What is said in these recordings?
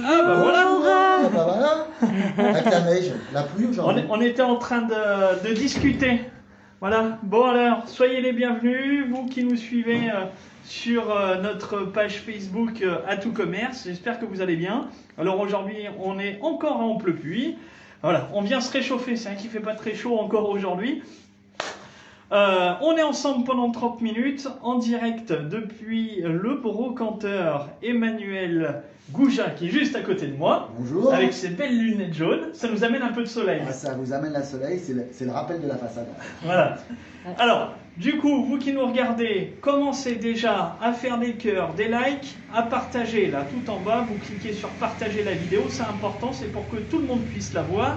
Ah bah voilà. Ah bah voilà. Avec la neige, la pluie aujourd'hui. On était en train de discuter. Voilà. Bon alors, soyez les bienvenus, vous qui nous suivez sur notre page Facebook À Tout Commerce. J'espère que vous allez bien. Alors aujourd'hui, on est encore à Amplepuis. Voilà, on vient se réchauffer, c'est vrai qu'il ne fait pas très chaud encore aujourd'hui. On est ensemble pendant 30 minutes, en direct depuis le brocanteur Emmanuel Gouja, qui est juste à côté de moi. Bonjour. Avec ses belles lunettes jaunes. Ça nous amène un peu de soleil. Ah, ça vous amène le soleil, c'est le rappel de la façade. Voilà. Alors, du coup, vous qui nous regardez, commencez déjà à faire des cœurs, des likes, à partager là tout en bas. Vous cliquez sur partager la vidéo, c'est important, c'est pour que tout le monde puisse la voir.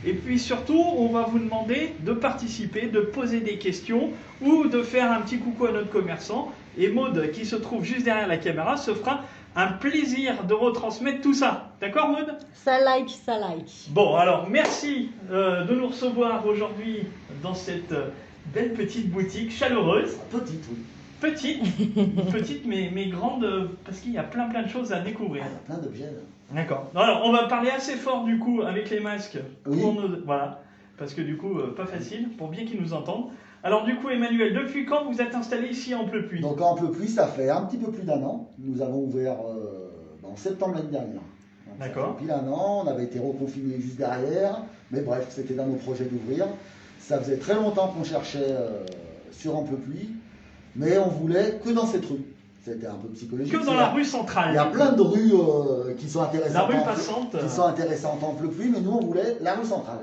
Et puis surtout, on va vous demander de participer, de poser des questions ou de faire un petit coucou à notre commerçant. Et Maud, qui se trouve juste derrière la caméra, se fera un plaisir de retransmettre tout ça. D'accord, Maud? Ça like, ça like. Bon, alors merci de nous recevoir aujourd'hui dans cette belle petite boutique chaleureuse. Petite, oui. Petite mais grande, parce qu'il y a plein de choses à découvrir. Ah, il y a plein d'objets là. D'accord. Alors, on va parler assez fort du coup avec les masques. Oui. Voilà. Parce que du coup, pas facile, pour bien qu'ils nous entendent. Alors du coup, Emmanuel, depuis quand vous êtes installé ici à Amplepuis? Donc à Amplepuis, ça fait un petit peu plus d'un an. Nous avons ouvert en septembre l'année dernière. D'accord. Depuis un an, on avait été reconfiné juste derrière. Mais bref, c'était dans nos projets d'ouvrir. Ça faisait très longtemps qu'on cherchait sur Amplepuis. Mais on voulait que dans cette rue. C'était un peu psychologique. Que dans la rue centrale. Il y a plein de rues qui sont intéressantes. La rue passante. Qui sont intéressantes en Amplepuis, mais nous on voulait la rue centrale.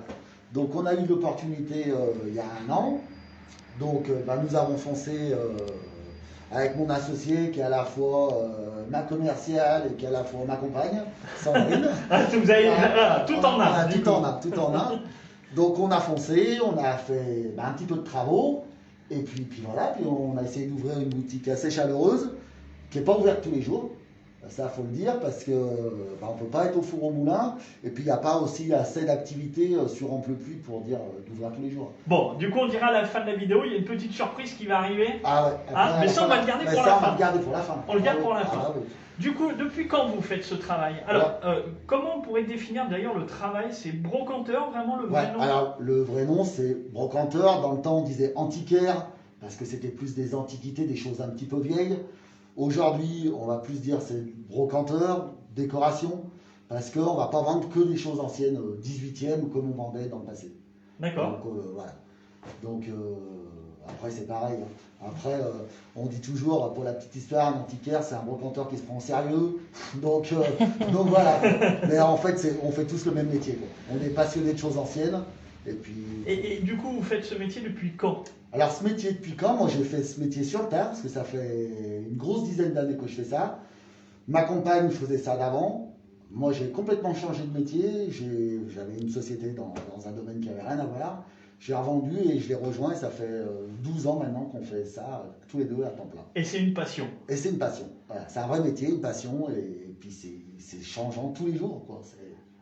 Donc on a eu l'opportunité il y a un an. Donc nous avons foncé avec mon associé qui est à la fois ma commerciale et qui est à la fois ma compagne, Sandrine. Vous avez tout en un. Tout en un. Donc on a foncé, on a fait un petit peu de travaux. Et puis voilà, puis on a essayé d'ouvrir une boutique assez chaleureuse, qui n'est pas ouverte tous les jours, ça faut le dire, parce que on ne peut pas être au four au moulin, et puis il n'y a pas aussi assez d'activité sur Amplepuis pour dire d'ouvrir tous les jours. Bon, du coup on dira à la fin de la vidéo, il y a une petite surprise qui va arriver. Ah ouais. Mais ça on va le garder pour la fin. On va le garder pour la fin. On le garde pour la fin. Oui. Du coup, depuis quand vous faites ce travail? Alors, comment on pourrait définir d'ailleurs le travail? C'est brocanteur, vraiment le vrai nom? Alors le vrai nom c'est brocanteur. Dans le temps on disait antiquaire parce que c'était plus des antiquités, des choses un petit peu vieilles. Aujourd'hui on va plus dire c'est brocanteur, décoration, parce qu'on ne va pas vendre que des choses anciennes 18e comme on vendait dans le passé. D'accord. Donc voilà. Donc après c'est pareil. Après on dit toujours pour la petite histoire, un antiquaire c'est un brocanteur qui se prend au sérieux. Donc voilà. Mais en fait on fait tous le même métier, quoi. On est passionné de choses anciennes. Et puis. Et du coup vous faites ce métier depuis quand? Alors ce métier depuis quand? Moi j'ai fait ce métier sur le tard parce que ça fait une grosse dizaine d'années que je fais ça. Ma compagne faisait ça d'avant. Moi j'ai complètement changé de métier. J'avais une société dans un domaine qui n'avait rien à voir. J'ai revendu et je l'ai rejoint et ça fait 12 ans maintenant qu'on fait ça tous les deux à temps plein. Et c'est une passion. Et c'est une passion. Voilà, c'est un vrai métier, une passion et puis c'est changeant tous les jours, quoi.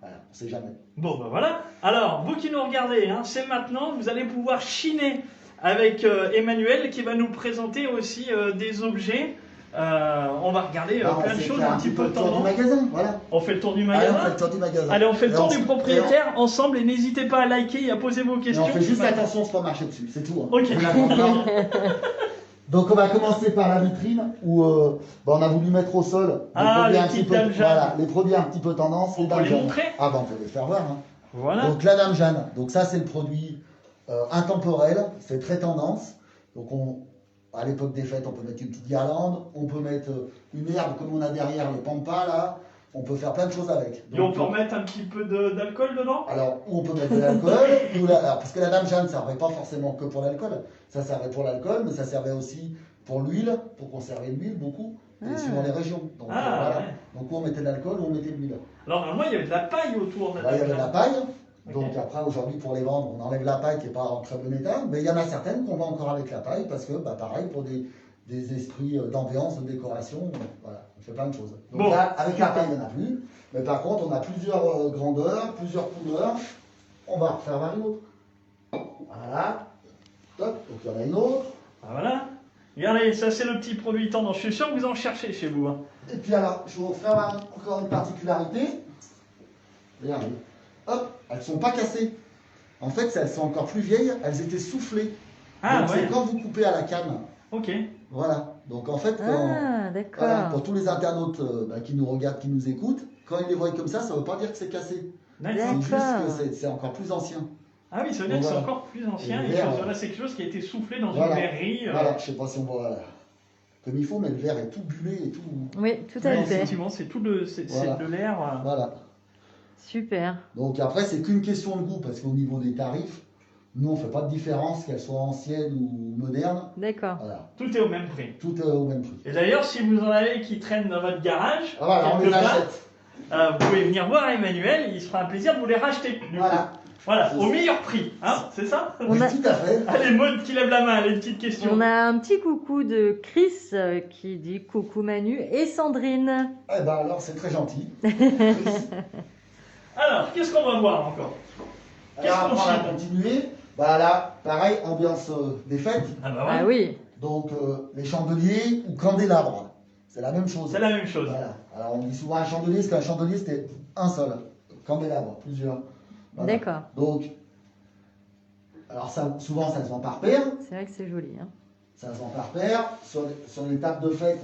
Voilà, on ne sait jamais. Bon ben voilà. Alors vous qui nous regardez, c'est maintenant, vous allez pouvoir chiner avec Emmanuel qui va nous présenter aussi des objets. On va regarder plein de choses un petit peu tendance. On fait le tour du magasin, voilà. On fait le tour du magasin. Allez, on fait le tour du magasin. Allez, on fait le tour du propriétaire ensemble et n'hésitez pas à liker et à poser vos questions. Et on fait juste attention à ne pas marcher dessus, c'est tout. Hein. Ok. Donc on va commencer par la vitrine où on a voulu mettre au sol les produits un petit peu tendance. On peut les montrer? Ah on peut les faire voir. Hein. Voilà. Donc la Dame Jeanne, donc ça c'est le produit intemporel, c'est très tendance. Donc à l'époque des fêtes, on peut mettre une petite guirlande, on peut mettre une herbe comme on a derrière les pampas là, on peut faire plein de choses avec. Donc, et on peut remettre un petit peu d'alcool dedans? Alors, on peut mettre de l'alcool, parce que la Dame Jeanne ne servait pas forcément que pour l'alcool, ça servait pour l'alcool, mais ça servait aussi pour l'huile, pour conserver l'huile beaucoup, et suivant les régions. Donc, voilà. Ouais. Donc on mettait de l'alcool ou on mettait de l'huile. Alors normalement il y avait de la paille autour de la Dame Jeanne. Il y avait de la paille. Okay. Donc après, aujourd'hui, pour les vendre, on enlève la paille qui n'est pas en très bon état. Mais il y en a certaines qu'on vend encore avec la paille parce que, pareil, pour des esprits d'ambiance, de décoration, voilà, on fait plein de choses. Donc là, avec la paille, il n'y en a plus. Mais par contre, on a plusieurs grandeurs, plusieurs couleurs. On va refaire une autre. Voilà. Top. Donc il y en a une autre. Ah, voilà. Regardez, ça c'est le petit produit tendance. Je suis sûr que vous en cherchez chez vous. Hein. Et puis alors, je vais vous faire encore une particularité. Regardez. Hop, elles ne sont pas cassées. En fait, elles sont encore plus vieilles, elles étaient soufflées. Ah donc ouais. c'est quand vous coupez à la canne. Ok. Voilà. Donc en fait, Ah, d'accord. voilà, pour tous les internautes qui nous regardent, qui nous écoutent, quand ils les voient comme ça ne veut pas dire que c'est cassé. D'accord. C'est juste D'accord. que c'est encore plus ancien. Ah oui, ça veut dire que c'est Voilà. encore plus ancien. Et Et le verre, là, c'est quelque chose qui a été soufflé dans Voilà. une verrerie. Voilà, je ne sais pas si on voit comme il faut, mais le verre est tout bullé et tout. Oui, tout à Ouais, fait. effectivement, c'est tout de, Voilà. c'est de l'air. Voilà. Super. Donc après, c'est qu'une question de goût, parce qu'au niveau des tarifs, nous, on ne fait pas de différence, qu'elles soient anciennes ou modernes. D'accord. Voilà. Tout est au même prix. Tout est au même prix. Et d'ailleurs, si vous en avez qui traînent dans votre garage, Ah, voilà, on quelque les part, achète. vous pouvez venir voir Emmanuel, il se fera un plaisir de vous les racheter. du coup. Voilà. Voilà, au meilleur prix, hein, c'est ça? On a- Tout à fait. Allez, Maud qui lève la main, elle a une petite question. On a un petit coucou de Chris qui dit coucou Manu et Sandrine. Eh ben alors, c'est très gentil. Alors, qu'est-ce qu'on va voir encore? Qu'est-ce Alors qu'on après, on va chine? continuer. Bah là, pareil, ambiance des fêtes. Ah bah Ah ouais, oui. Donc, les chandeliers ou candélabres. C'est la même chose. c'est la même chose. Voilà. Alors, on dit souvent un chandelier, parce qu'un chandelier, c'était un seul. Candélabre, plusieurs. Voilà. D'accord. Donc, alors ça, souvent, ça se vend par paire. C'est vrai que c'est joli. Hein. Ça se vend par paire. Sur les tables de fête,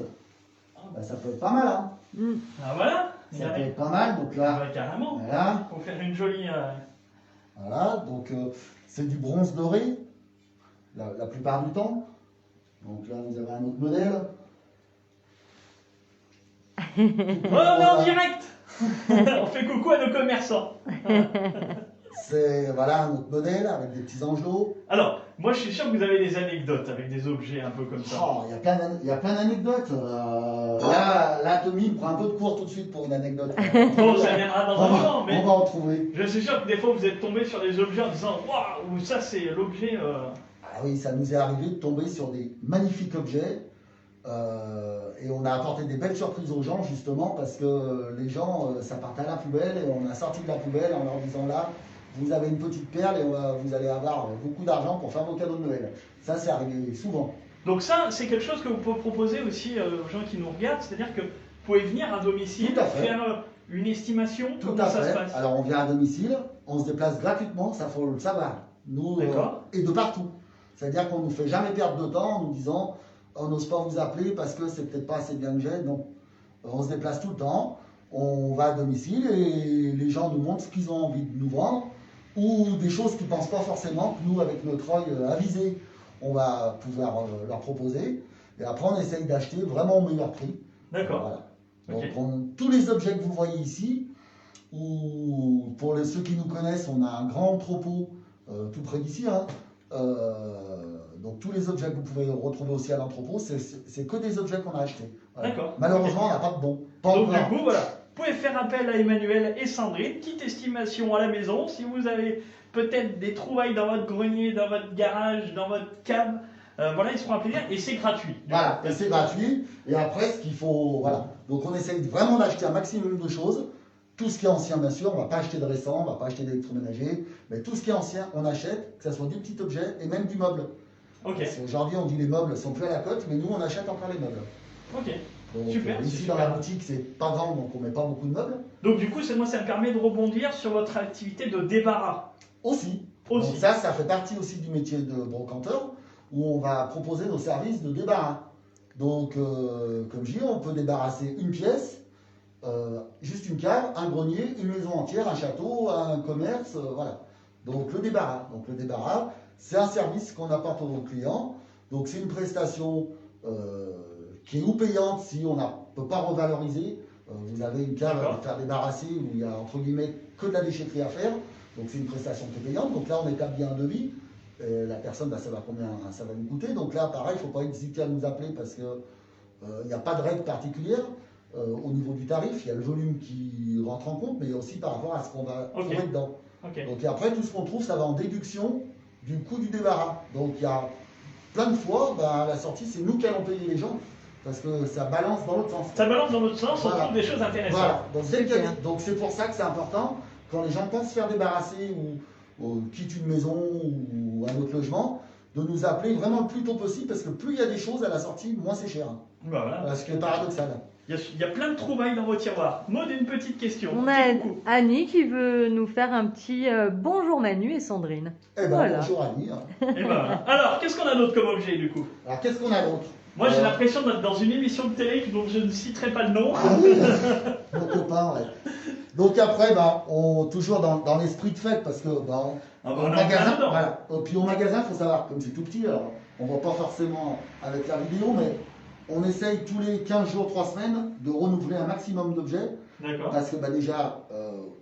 bah, ça peut être pas mal. Hein. Mm. Ah voilà, Ça peut regardez. être pas mal. Donc Ah là, bah, carrément, voilà. pour faire une jolie... Voilà. Donc, c'est du bronze doré, la plupart du temps. Donc là, vous avez un autre modèle. Oh, on est en direct. On fait coucou à nos commerçants. C'est voilà, un autre modèle avec des petits angelots. Alors, moi je suis sûr que vous avez des anecdotes avec des objets un peu comme ça. Oh, il y a plein d'anecdotes. Là, Tommy me prend un peu de cours tout de suite pour une anecdote. Bon, ça viendra dans un moment, On mais va en trouver. je suis sûr que des fois vous êtes tombé sur des objets en disant waouh, ça c'est l'objet. Ah oui, ça nous est arrivé de tomber sur des magnifiques objets. Et on a apporté des belles surprises aux gens, justement, parce que les gens, ça partait à la poubelle, et on a sorti de la poubelle en leur disant là, vous avez une petite perle et vous allez avoir beaucoup d'argent pour faire vos cadeaux de Noël. Ça, c'est arrivé souvent. Donc ça, c'est quelque chose que vous pouvez proposer aussi aux gens qui nous regardent, c'est-à-dire que vous pouvez venir à domicile, Tout à fait. faire une estimation, Tout comment à ça se fait. passe. Alors, on vient à domicile, on se déplace gratuitement, ça faut le savoir. Nous, D'accord. et de partout. C'est-à-dire qu'on ne nous fait jamais perdre de temps en nous disant on n'ose pas vous appeler parce que c'est peut-être pas assez bien que j'ai. Non. On se déplace tout le temps, on va à domicile et les gens nous montrent ce qu'ils ont envie de nous vendre ou des choses qu'ils ne pensent pas forcément que nous, avec notre œil avisé, on va pouvoir leur proposer. Et après, on essaye d'acheter vraiment au meilleur prix. D'accord. Voilà. Ok. Donc, tous les objets que vous voyez ici, ou pour ceux qui nous connaissent, on a un grand entrepôt tout près d'ici. Hein. Donc tous les objets que vous pouvez retrouver aussi à l'entrepôt, c'est que des objets qu'on a achetés. Voilà. D'accord. Malheureusement, on n'a pas de bons. Pas Donc encore. du coup, voilà, vous pouvez faire appel à Emmanuel et Sandrine, petite estimation à la maison. Si vous avez peut-être des trouvailles dans votre grenier, dans votre garage, dans votre cave, voilà, ils seront à plaisir et c'est gratuit. Voilà, et c'est gratuit. Et après, ce qu'il faut, voilà. Donc on essaye vraiment d'acheter un maximum de choses. Tout ce qui est ancien, bien sûr, on ne va pas acheter de récent, on ne va pas acheter d'électroménager, mais tout ce qui est ancien, on achète, que ce soit des petits objets et même du meuble. Ok, Parce qu'aujourd'hui, on dit les meubles sont plus à la cote, mais nous, on achète encore les meubles. ok. Donc, Super, ici, c'est dans super. la boutique, c'est pas grand, donc on met pas beaucoup de meubles. Donc du coup, moi, ça me permet de rebondir sur votre activité de débarras. Aussi. Aussi. Donc ça fait partie aussi du métier de brocanteur, où on va proposer nos services de débarras. Donc, comme je dis, on peut débarrasser une pièce, juste une cave, un grenier, une maison entière, un château, un commerce, voilà. Donc le débarras, c'est un service qu'on apporte aux clients. Donc c'est une prestation qui est ou payante si on ne peut pas revaloriser. Vous avez une cave à faire débarrasser où il y a entre guillemets que de la déchetterie à faire. Donc c'est une prestation qui est payante. Donc là on établit un devis. La personne va savoir combien ça va nous coûter. Donc là pareil, il ne faut pas hésiter à nous appeler parce qu'il n'y a pas de règle particulière. Au niveau du tarif, il y a le volume qui rentre en compte, mais aussi par rapport à ce qu'on va trouver dedans. Ok. Donc et après, tout ce qu'on trouve, ça va en déduction du coût du débarras. Donc il y a plein de fois, à la sortie, c'est nous qui allons payer les gens, parce que ça balance dans l'autre sens. Ça balance dans l'autre sens, on Voilà. trouve des choses intéressantes. Voilà, donc Super. donc c'est pour ça que c'est important, quand les gens pensent se faire débarrasser ou quittent une maison ou un autre logement, de nous appeler vraiment le plus tôt possible parce que plus il y a des choses à la sortie, moins c'est cher. Bah voilà. Ce qui est paradoxal. Il y a plein de trouvailles dans vos tiroirs. Maud, une petite question. On Dis a coucou. Annie qui veut nous faire un petit bonjour Manu et Sandrine. Eh ben, Voilà. bonjour Annie. Et ben voilà. Alors, qu'est-ce qu'on a d'autre comme objet du coup? Alors, qu'est-ce qu'on a d'autre? Moi, j'ai l'impression d'être dans une émission de télé dont je ne citerai pas le nom. Ah oui, mon copain, ouais. Donc après, ben, toujours dans l'esprit de fête, parce que ben, Ah bah, au on est en magasin, plein dedans. voilà. Et puis au magasin, il faut savoir, comme c'est tout petit, alors on ne voit pas forcément avec la vidéo, mais on essaye tous les 15 jours, 3 semaines, de renouveler un maximum d'objets. D'accord. Parce que ben, déjà,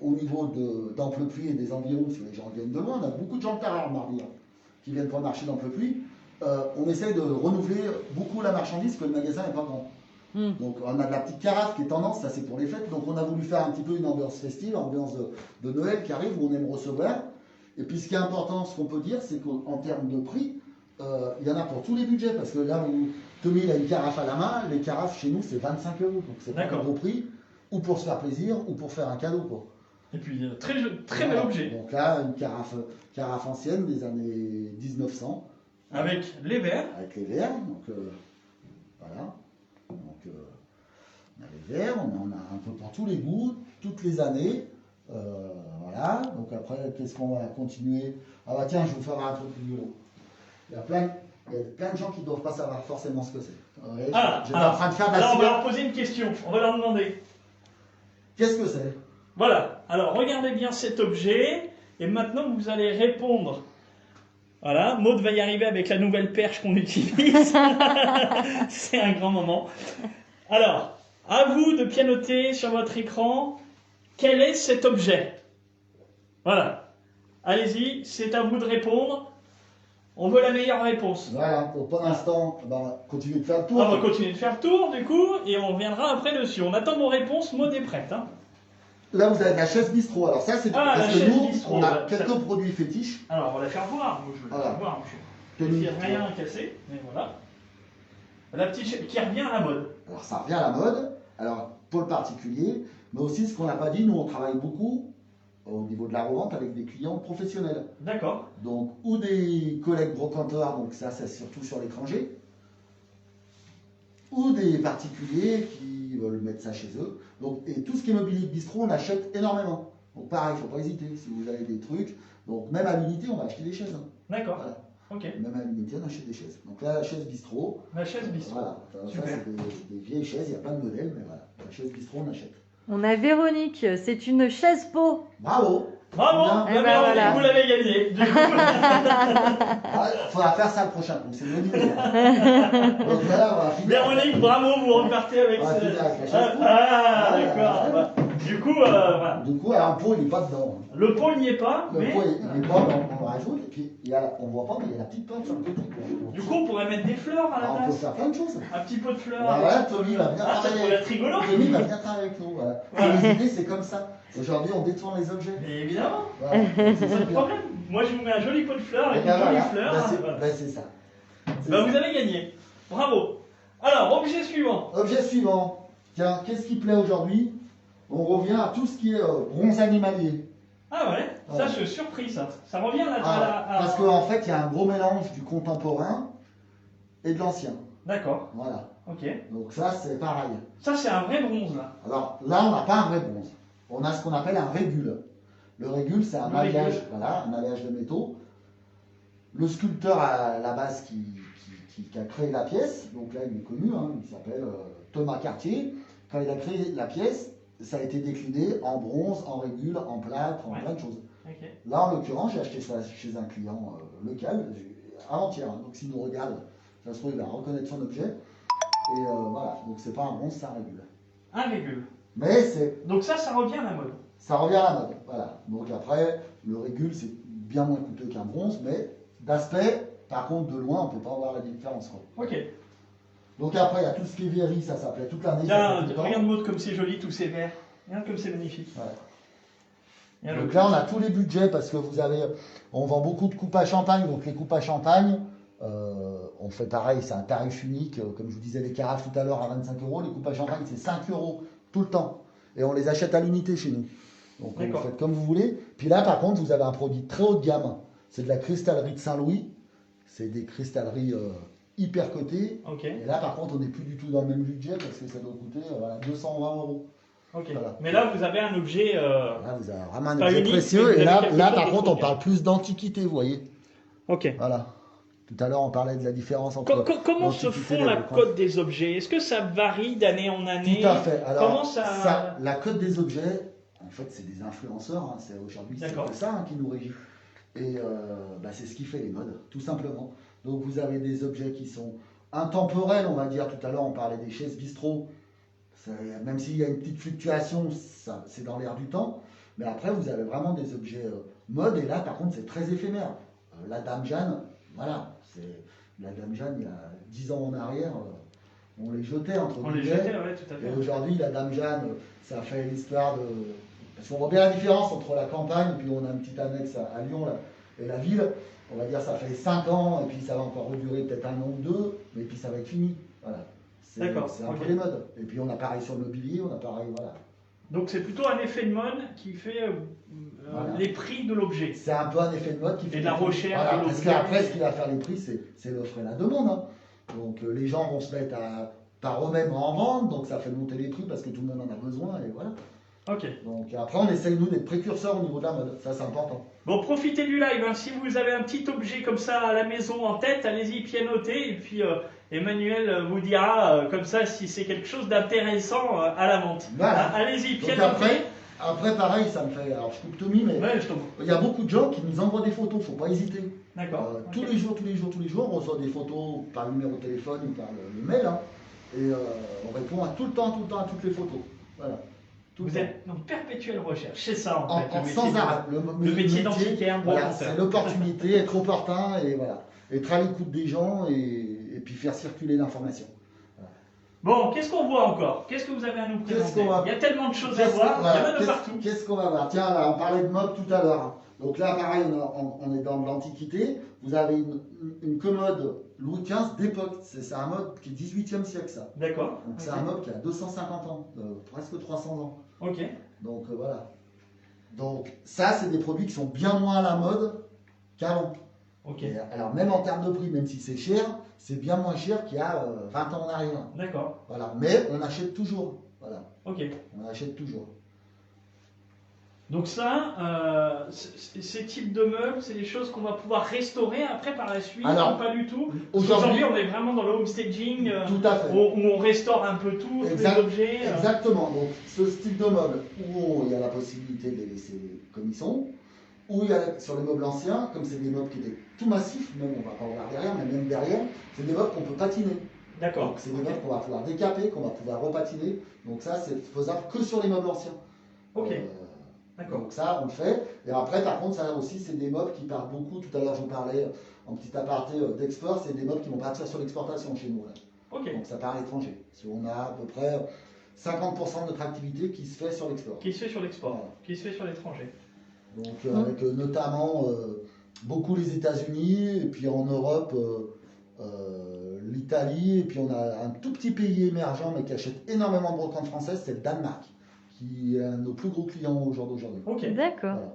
au niveau d'Amplepuis et des environs, si les gens viennent de loin, on a beaucoup de gens de Carrare mardi hein, qui viennent pour le marché d'Amplepuis. On essaye de renouveler beaucoup la marchandise, parce que le magasin n'est pas grand. Donc on a de la petite carafe qui est tendance, ça c'est pour les fêtes. Donc on a voulu faire un petit peu une ambiance festive, ambiance de Noël qui arrive, où on aime recevoir. Et puis ce qui est important, ce qu'on peut dire, c'est qu'en termes de prix, il y en a pour tous les budgets. Parce que là où Tommy il a une carafe à la main, les carafes chez nous c'est 25 euros. Donc c'est pas un gros prix, ou pour se faire plaisir, ou pour faire un cadeau. Quoi. Et puis, très bel objet. Donc là, une carafe ancienne des années 1900. Avec les verres. Avec les verres, donc voilà. Donc on a les verres, on en a un peu pour tous les goûts, toutes les années. Voilà. Donc après, qu'est-ce qu'on va continuer? Ah bah tiens, je vais vous faire un truc rigolo. Il y a plein de gens qui ne doivent pas savoir forcément ce que c'est. Ouais, j'étais en train de faire de la alors on va cire. leur poser une question, on va leur demander. Qu'est-ce que c'est? Voilà, alors regardez bien cet objet, et maintenant vous allez répondre. Voilà, Maud va y arriver avec la nouvelle perche qu'on utilise. C'est un grand moment. Alors, à vous de pianoter sur votre écran, quel est cet objet? Voilà. Allez-y, c'est à vous de répondre. On veut la meilleure réponse. Voilà, donc pour l'instant, bah, continuez de faire le tour. On va continuer de faire le tour, du coup, et on reviendra après dessus. On attend vos réponses, Maud est prête. Hein. Là, vous avez la chaise bistrot. Alors ça, c'est la parce que chaise nous, bistrot, on a ouais. quelques produits fétiches. Alors, on va la faire voir. Moi, je vais la faire voir. Il n'y a rien à casser, mais voilà. La petite chaise qui revient à la mode. Alors ça revient à la mode, alors pour le particulier, mais aussi ce qu'on n'a pas dit, nous on travaille beaucoup au niveau de la revente avec des clients professionnels. D'accord. Donc, ou des collègues brocanteurs, donc ça c'est surtout sur l'étranger, ou des particuliers qui veulent mettre ça chez eux. Donc, et tout ce qui est mobilier de bistrot, on achète énormément. Donc pareil, il ne faut pas hésiter, si vous avez des trucs. Donc même à l'unité, on va acheter des chaises. Hein. D'accord. Voilà. Ok. Même à l'unité, on achète des chaises. Donc là, la chaise bistrot. La chaise bistrot. Voilà. Ça, Super. c'est des vieilles chaises, il y a plein de modèles, mais voilà. La chaise bistrot, on achète. On a Véronique, c'est une chaise pot. Bravo! Bravo, Bien. Eh ben voilà. vous l'avez gagné. Du coup, Ah, faudra faire ça le prochain coup, c'est le niveau. Donc voilà, on va finir. Véronique, bravo, vous repartez avec On va ce... finir avec la chaise pot. Ah, d'accord. Bah, du coup, voilà. Du coup, alors, le pot, il n'est pas dedans. Le pot n'y est pas, Le mais... pot, il n'est pas, on le rajoute. Et puis, on ne voit pas, mais il y a la petite porte sur le côté. Du coup, on pourrait mettre des fleurs à la Alors, on peut place. faire plein de choses. Un petit pot de fleurs. Voilà, Tommy va venir Ah, ça travailler. pourrait être rigolo. Tommy va venir travailler avec nous. Voilà. Voilà. Et les idées, c'est comme ça. Aujourd'hui, on détourne les objets. Mais évidemment, Voilà. c'est pas le problème. Moi, je vous mets un joli pot de fleurs Et avec ben une jolie voilà. fleur. Ben, hein, c'est voilà. ben, c'est ça. C'est Ben, ça. vous avez gagné. Bravo. Alors, objet suivant. Objet suivant. Tiens, qu'est-ce qui plaît aujourd'hui? On revient à tout ce qui est bronze animalier. Ah ouais, ça, Ouais. je suis surpris, ça. Ça revient là. Parce qu'en fait, il y a un gros mélange du contemporain et de l'ancien. D'accord, Voilà. ok. Donc ça, c'est pareil. Ça, c'est un vrai bronze, là. Alors là, on n'a pas un vrai bronze. On a ce qu'on appelle un régule. Le régule, c'est un Le alliage, régule. voilà, un alliage de métaux. Le sculpteur à la base qui a créé la pièce, donc là, il est connu, hein, il s'appelle Thomas Cartier. Quand il a créé la pièce, ça a été décliné en bronze, en régule, en plâtre, en Ouais. plein de choses. Ok. Là, en l'occurrence, j'ai acheté ça chez un client local, avant-hier. Hein. Donc, s'il nous regarde, ça se trouve, il va reconnaître son objet. Et voilà, donc c'est pas un bronze, c'est un régule. Un régule. Mais c'est, Donc ça revient à la mode. ça revient à la mode. Voilà. Donc après, le régule, c'est bien moins coûteux qu'un bronze, mais d'aspect, par contre, de loin, on peut pas voir la différence. Quoi. Ok. Donc après, il y a tout ce qui est verri, ça s'appelait toute l'année. Tiens, ça fait tout le temps. regarde Maud comme c'est joli, tous ces verres. Regarde comme c'est magnifique. Ouais. Il y a le- Donc là, on a tous les budgets parce que on vend beaucoup de coupes à champagne. Donc les coupes à champagne, on fait pareil, c'est un tarif unique. Comme je vous disais, les carafes tout à l'heure à 25 euros. Les coupes à champagne, c'est 5 euros tout le temps. Et on les achète à l'unité chez nous. Donc vous D'accord. faites comme vous voulez. Puis là, par contre, vous avez un produit très haut de gamme. C'est de la cristallerie de Saint-Louis c'est des cristalleries hyper cotées. Ok. Et là, par contre, on n'est plus du tout dans le même budget parce que ça doit coûter 220 euros. Ok. Voilà. Mais là, vous avez un objet. Là, vous avez vraiment un Pas objet unique, précieux. mais vous Et là, avez quelque là chose par de contre, on spécial. parle plus d'antiquité, vous voyez. Ok. Voilà. Tout à l'heure, on parlait de la différence entre. Comment se l'antiquité et font la l'époque. cote des objets? Est-ce que ça varie d'année en année? Tout à fait. Alors, Comment ça- la cote des objets, en fait, c'est des influenceurs. Hein. Aujourd'hui, c'est D'accord. que ça qui nous régit. Et c'est ce qui fait les modes, tout simplement. Donc, vous avez des objets qui sont intemporels, on va dire. Tout à l'heure, on parlait des chaises bistrot. Même s'il y a une petite fluctuation, c'est dans l'air du temps. Mais après, vous avez vraiment des objets mode. Et là, par contre, c'est très éphémère. La Dame Jeanne, voilà. La Dame Jeanne, il y a 10 ans en arrière, on les jetait entre On les guillemets. jetait, ouais, tout à fait. Et aujourd'hui, la Dame Jeanne, ça fait l'histoire de. Parce qu'on voit bien la différence entre la campagne, puis on a un petit annexe à Lyon là, et la ville. On va dire ça fait 5 ans, et puis ça va encore durer peut-être 1 an ou 2, mais puis ça va être fini. Voilà. D'accord, C'est un ok. peu les modes. Et puis on a pareil sur le mobilier, on a pareil, voilà. Donc c'est plutôt un effet de mode qui fait Voilà. les prix de l'objet. C'est un peu un effet de mode qui fait. de la recherche, Voilà, de parce l'objet. qu'après, ce qui va faire les prix, c'est l'offre et la demande. Hein. Donc les gens vont se mettre par eux-mêmes à en vendre, donc ça fait monter les prix parce que tout le monde en a besoin, et voilà. Ok. Donc après, on essaye, nous, d'être précurseurs au niveau de la mode. Ça, c'est important. Bon, profitez du live. Hein. Si vous avez un petit objet comme ça à la maison en tête, allez-y pianoter. Et puis Emmanuel vous dira comme ça si c'est quelque chose d'intéressant à la vente. Voilà. Ah, allez-y Donc pianoter. après, pareil, ça me fait. Alors, je coupe Tommy, mais Ouais, je t'en prie. il y a beaucoup de gens qui nous envoient des photos, faut pas hésiter. D'accord. Ok. Tous les jours, on reçoit des photos par le numéro de téléphone ou par le mail. Hein, et on répond tout le temps à toutes les photos. Voilà. Tout le Vous temps. êtes en perpétuelle recherche. C'est ça en fait. le métier Sans de- arrêt. le métier d'antiquaire, voilà, brocanteur. c'est l'opportunité, être opportun et voilà. Être à l'écoute des gens et puis faire circuler l'information. Bon, qu'est-ce qu'on voit encore? Qu'est-ce que vous avez à nous Qu'est-ce présenter? qu'on va- Il y a tellement de choses à voir. Il y en a de partout. Qu'est-ce qu'on va voir? Tiens, là, on parlait de mode tout à l'heure. Hein. Donc là, pareil, on est dans l'Antiquité. Vous avez une commode Louis XV d'époque. C'est un mode qui est 18e siècle, ça. D'accord. Donc c'est Ok. un mode qui a 250 ans, presque 300 ans. Ok. Donc voilà. Donc ça, c'est des produits qui sont bien moins à la mode qu'avant. Ok. Et alors même en termes de prix, même si c'est cher, c'est bien moins cher qu'il y a 20 ans en arrière. D'accord. Voilà. Mais on achète toujours. Voilà. Ok. On achète toujours. Donc ça, ces types de meubles, c'est des choses qu'on va pouvoir restaurer après par la suite Alors, ou pas du tout? Aujourd'hui, Aujourd'hui, on est vraiment dans le homestaging tout à fait. où on restaure un peu tout, tous les objets. Exactement. Donc ce style de meuble où il y a la possibilité de les laisser comme ils sont, où il y a sur les meubles anciens, comme c'est des meubles qui étaient tout massifs, même on va pas voir derrière, mais même derrière, c'est des meubles qu'on peut patiner. D'accord. Donc c'est des meubles qu'on va pouvoir décaper, qu'on va pouvoir repatiner. Donc ça, c'est faisable que sur les meubles anciens. Ok. Euh, D'accord. Donc ça, on le fait. Et après, par contre, ça aussi, c'est des meubles qui partent beaucoup. Tout à l'heure, je vous parlais en petit aparté d'export. C'est des meubles qui vont partir sur l'exportation chez nous. Là. Ok. Donc ça part à l'étranger. Si on a à peu près 50% de notre activité qui se fait sur l'export. Qui se fait sur l'export, Voilà. qui se fait sur l'étranger. Donc avec notamment beaucoup les États-Unis, et puis en Europe, l'Italie, et puis on a un tout petit pays émergent, mais qui achète énormément de brocantes françaises, c'est le Danemark, qui est un de nos plus gros clients au jour d'aujourd'hui. Ok. D'accord. Voilà.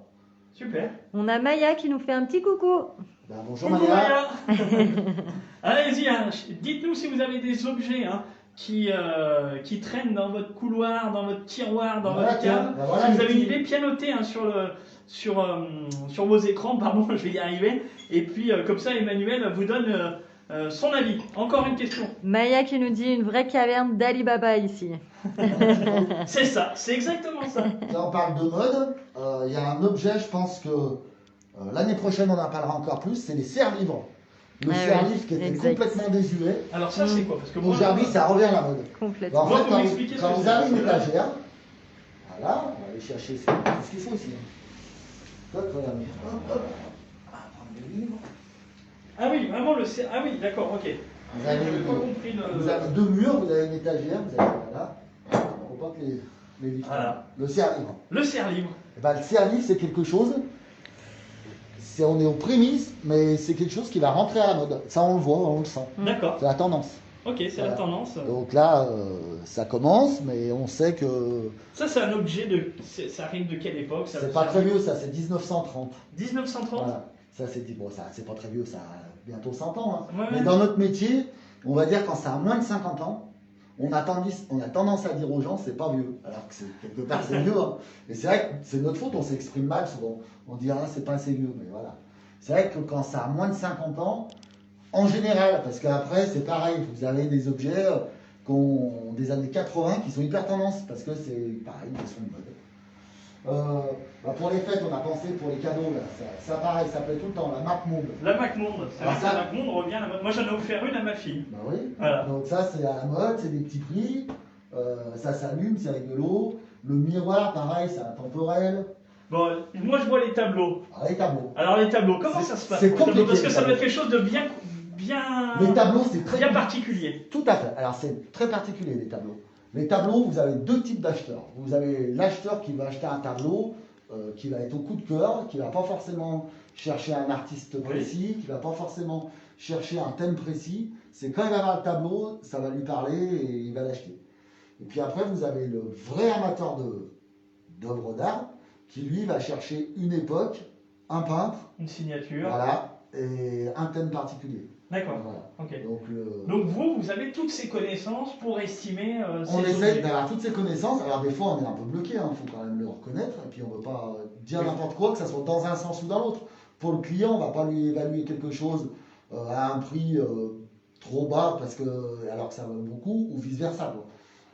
Super. On a Maya qui nous fait un petit coucou. Ben, bonjour Coucou, Maya. Maya. Allez-y, hein. Dites-nous si vous avez des objets qui traînent dans votre couloir, dans votre tiroir, dans Voilà, votre tiens, cave. ben voilà, Si vous les avez une petits- idée, pianotez sur vos écrans, pardon, je vais y arriver. Et puis comme ça, Emmanuel vous donne son avis. Encore une question. Maya qui nous dit une vraie caverne d'Alibaba ici. C'est ça, c'est exactement ça. Là, on parle de mode. Il y a un objet, je pense que l'année prochaine, on en parlera encore plus, c'est les serre-livres. Le Ah serre-livre oui, qui était exact. complètement désuet. Alors ça, c'est quoi? Parce que moi, Aujourd'hui, ça revient à la mode. Complètement. En Moi, fait, vous quand, m'expliquez ce quand que vous c'est. avez une étagère, voilà, on va aller chercher ce qu'il faut ici. Hop, voilà. Hop, hop. On va prendre des livres. Ah oui, vraiment Ah oui, d'accord, ok. Vous avez, J'avais pas compris vous avez deux murs, vous avez une étagère, vous avez voilà. On voit pas que les livres. Voilà. Le serre-livre. Le serre-livre. Eh ben, le serre-livre, c'est quelque chose. On est aux prémices, mais c'est quelque chose qui va rentrer à la mode. Ça, on le voit, on le sent. D'accord. C'est la tendance. Ok, c'est la Voilà. tendance. Donc là, ça commence, mais on sait que Ça, c'est un objet de. Ça arrive de quelle époque ça, c'est pas très vieux, ça, c'est 1930. 1930. Voilà. Ça, c'est bon, ça, c'est pas très vieux, ça a bientôt 100 ans. Hein. Ouais, Mais ouais. dans notre métier, on va dire quand ça a moins de 50 ans, on a tendance à dire aux gens c'est pas vieux, alors que quelque part c'est vieux. Hein. Et c'est vrai que c'est notre faute, on s'exprime mal souvent. On dit ah c'est pas assez vieux, mais voilà. C'est vrai que quand ça a moins de 50 ans, en général, parce qu'après c'est pareil, vous avez des objets des années 80 qui sont hyper tendance, parce que c'est pareil, ils sont de mode. Pour les fêtes, on a pensé pour les cadeaux, là, ça pareil, ça plaît tout le temps, la Mac Monde. La MacMonde, c'est vrai Ah, que ça- la MacMonde revient à la mode. Moi j'en ai offert une à ma fille. Bah oui. Voilà. Donc ça c'est à la mode, c'est des petits prix, ça s'allume, c'est rigolo. Le miroir, pareil, c'est intemporel. Bon, moi je vois les tableaux. Ah, les tableaux. Alors les tableaux, comment C'est- ça se passe c'est les tableaux compliqué, Parce que les ça doit être tableaux. quelque chose de bien Les tableaux, c'est très bien particulier. Tout à fait. Alors c'est très particulier les tableaux. Les tableaux, vous avez deux types d'acheteurs. Vous avez l'acheteur qui va acheter un tableau, qui va être au coup de cœur, qui va pas forcément chercher un artiste précis, qui va pas forcément chercher un thème précis. C'est quand il va voir le tableau, ça va lui parler et il va l'acheter. Et puis après, vous avez le vrai amateur d'œuvres d'art qui lui va chercher une époque, un peintre, Une signature. voilà, et un thème particulier. D'accord. Voilà. Ok. Donc, Donc vous avez toutes ces connaissances pour estimer ces on essaie objets. d'avoir toutes ces connaissances. Alors des fois, on est un peu bloqué, il faut quand même le reconnaître. Et puis on ne veut pas dire n'importe quoi, que ça soit dans un sens ou dans l'autre. Pour le client, on ne va pas lui évaluer quelque chose à un prix trop bas alors que ça vaut beaucoup, ou vice versa.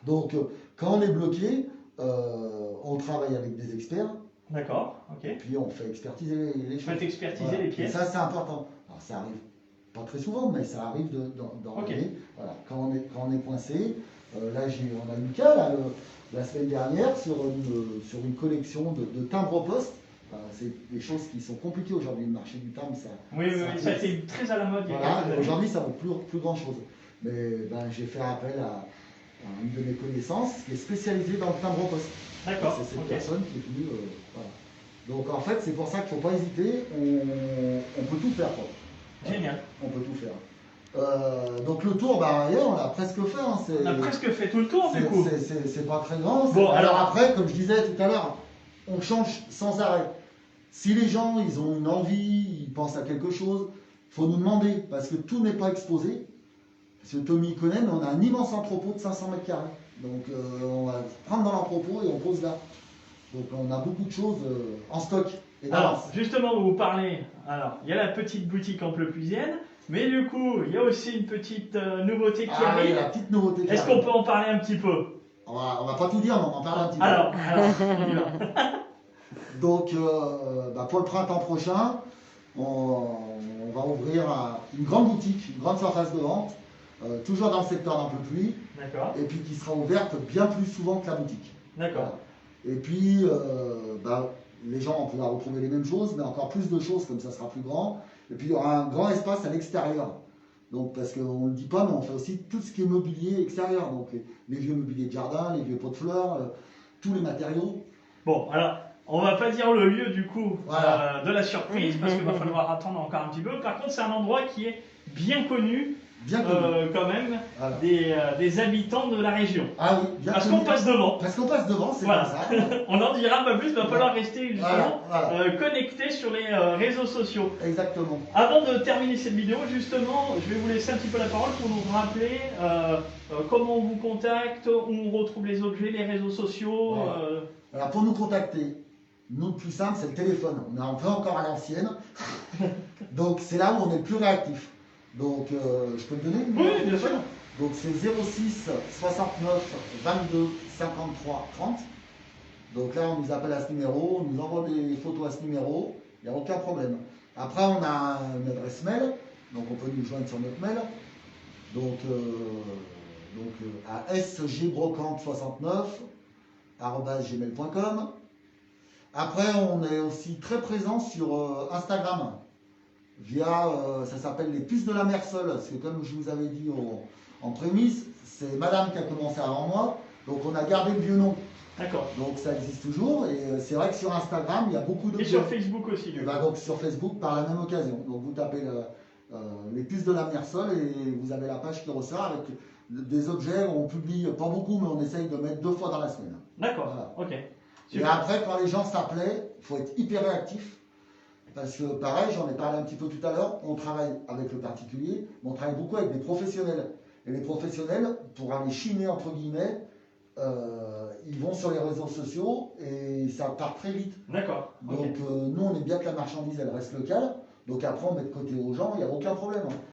Donc quand on est bloqué, on travaille avec des experts. D'accord. Ok. Et puis on fait expertiser les choses. Faites expertiser Voilà. les Et pièces. ça, c'est important. Alors ça arrive pas très souvent, mais ça arrive d'en Ok. donner. Voilà. Quand on est coincé, là on a eu le cas là, la semaine dernière sur une collection de timbres au poste. C'est des choses qui sont compliquées aujourd'hui, le marché du timbre. Oui, ça a été très à la mode il y a Voilà, quelques années. aujourd'hui ça vaut plus grand chose. Mais j'ai fait appel à une de mes connaissances qui est spécialisée dans le timbre au poste. D'accord. C'est cette Ok. personne qui est venue. Voilà. Donc en fait, c'est pour ça qu'il ne faut pas hésiter. On peut tout faire. Quoi. Génial. On peut tout faire. Donc le tour, on l'a presque fait. Hein. On a presque fait tout le tour du coup. C'est pas très grand. Bon, alors après, comme je disais tout à l'heure, on change sans arrêt. Si les gens ils ont une envie, ils pensent à quelque chose, il faut nous demander, parce que tout n'est pas exposé. Parce que Tommy connaît, mais on a un immense entrepôt de 500 mètres carrés. Donc on va prendre dans l'entrepôt et on pose là. Donc on a beaucoup de choses en stock. Et Alors, justement, vous parlez, alors, il y a la petite boutique en Pleupuisienne, mais du coup, il y a aussi une petite nouveauté qui oui, arrive. la petite nouveauté. Est-ce qu'on peut en parler un petit peu? On va pas tout dire, mais on va en parler un petit peu. Alors, on y va. Donc, pour le printemps prochain, on va ouvrir une grande boutique, une grande surface de vente, toujours dans le secteur d'un peu pluie, D'accord, et puis qui sera ouverte bien plus souvent que la boutique. d'accord. Et puis, les gens vont pouvoir retrouver les mêmes choses, mais encore plus de choses, comme ça sera plus grand. Et puis, il y aura un grand espace à l'extérieur. Donc, parce qu'on ne le dit pas, mais on fait aussi tout ce qui est mobilier extérieur. Donc, les vieux mobiliers de jardin, les vieux pots de fleurs, tous les matériaux. Bon, alors, on va pas dire le lieu du coup Voilà. de la surprise, parce qu'il va falloir attendre encore un petit peu. Par contre, c'est un endroit qui est bien connu, Bien connu. quand même, Voilà. des habitants de la région. Ah oui, bien Parce connu. qu'on passe devant. Parce qu'on passe devant, c'est Voilà. comme ça. On en dira pas plus, il va falloir rester justement Voilà. connecté sur les réseaux sociaux. Exactement. Avant de terminer cette vidéo, justement, je vais vous laisser un petit peu la parole pour nous rappeler comment on vous contacte, où on retrouve les objets, les réseaux sociaux. Ouais. Alors pour nous contacter, nous le plus simple c'est le téléphone. On est un peu encore à l'ancienne. Donc c'est là où on est le plus réactif. Donc je peux te donner le numéro Oui, de bien sûr. téléphone. Donc c'est 06 69 22 53 30. Donc là on nous appelle à ce numéro, on nous envoie des photos à ce numéro, il n'y a aucun problème. Après on a une adresse mail, donc on peut nous joindre sur notre mail. Donc à sgbrocante69@gmail.com. Après, on est aussi très présent sur Instagram via, ça s'appelle les puces de la mer seule, parce que comme je vous avais dit en prémisse, c'est madame qui a commencé avant moi, donc on a gardé le vieux nom. D'accord. Donc ça existe toujours, et c'est vrai que sur Instagram, il y a beaucoup de... Et sur Facebook aussi, du Et coup. ben donc sur Facebook, par la même occasion. Donc vous tapez les puces de la mer seule et vous avez la page qui ressort avec des objets. On publie pas beaucoup, mais on essaye de mettre 2 fois dans la semaine. D'accord, Voilà. ok. Et Super. après, quand les gens s'appelaient, il faut être hyper réactif. Parce que pareil, j'en ai parlé un petit peu tout à l'heure, on travaille avec le particulier, mais on travaille beaucoup avec des professionnels. Et les professionnels, pour aller chiner entre guillemets, ils vont sur les réseaux sociaux et ça part très vite. D'accord. Donc nous, on est bien que la marchandise, elle reste locale. Donc après, on met de côté aux gens, il n'y a aucun problème.